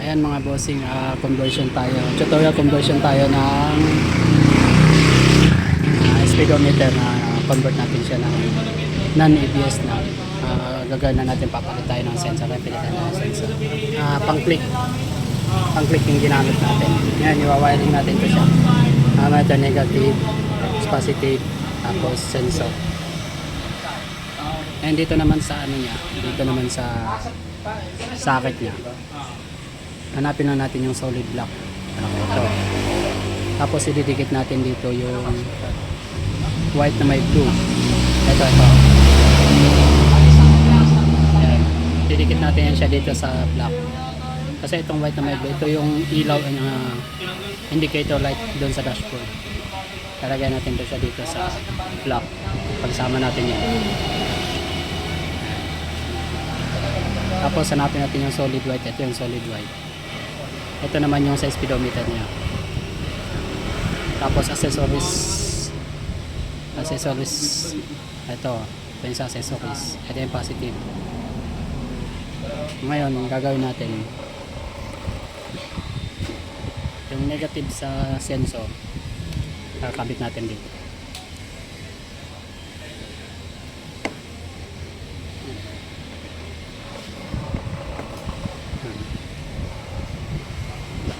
Ayan mga bossing, conversion tayo. Tutorial conversion tayo ng speedometer na convert natin siya ng non-ABS na. Gagawin na natin, papalit tayo ng sensor. Pilitan na ng sensor. Pang-click yung ginamit natin. Yan, iwawiring natin ito siya. Ito negative, positive, tapos sensor. And dito naman sa ano niya, dito naman sa socket niya. Hanapin lang natin yung solid block. Ito. Tapos ididikit natin dito yung white na may blue. Ito. Ayan. Didikit natin yan siya dito sa block. Kasi itong white na may blue, ito yung ilaw indicator light doon sa dashboard. Talagyan natin ito siya dito sa block. Pagsama natin yan. Tapos hanapin natin yung solid white. Ito yung solid white. Ito naman yung sa speedometer niya. Tapos accessories. Ito yung sa accessories. Ito yung positive. Ngayon gagawin natin yung negative sa sensor. Kakabit natin dito.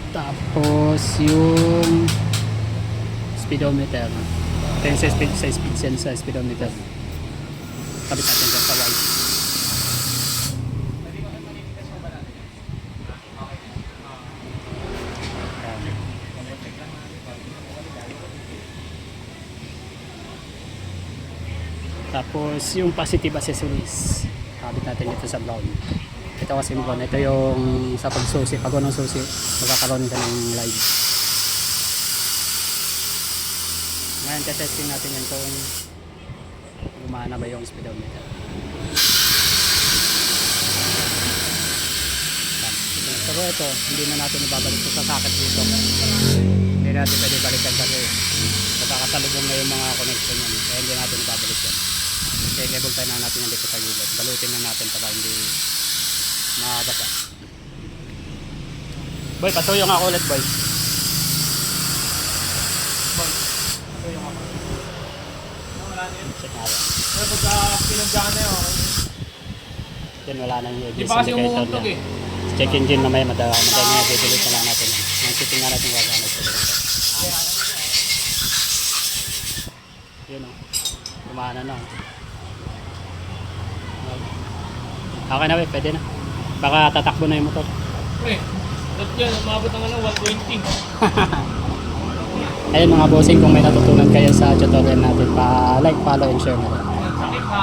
Tapos yung speedometer. Ito yung sa speed sensor, speedometer. Kabit natin sa white. Tapos yung positive accessories. Kabit natin dito sa brown. Ito kasi brown. Ito yung sa pagsusi. Pag unang susi, magkakaroon ka ng live. Ngayon, testing natin yan kung gumana ba yung speedometer. So ito, hindi na natin ibabalik ito sa socket dito. Hindi natin pwede balikan kasi nakakasalubong na yung mga connection yan. Kaya hindi natin ibabalik yan. Kaya cable tie na natin yan dito sa gilid. Balutin na natin para hindi makabasa. Boy, patuyo nga ulit, boy. Patuyo nga. Wala na yun. Check natin. Pero pagka pinagdaan na yun, Yan, wala na yung di pa kasi umuuntog eh. Check engine mamaya, madami nga, bibilit na lang natin yan. Ang checking nga natin gagawin sa dito. Yun o, gumana na. Okay na, pwede na. Baka tatakbo na yung motor. Ba't yan, umabot ng 120. Ayun mga bossing, kung may natutunan kayo sa tutorial natin, pa-like, follow, and share na rin. Sakit na,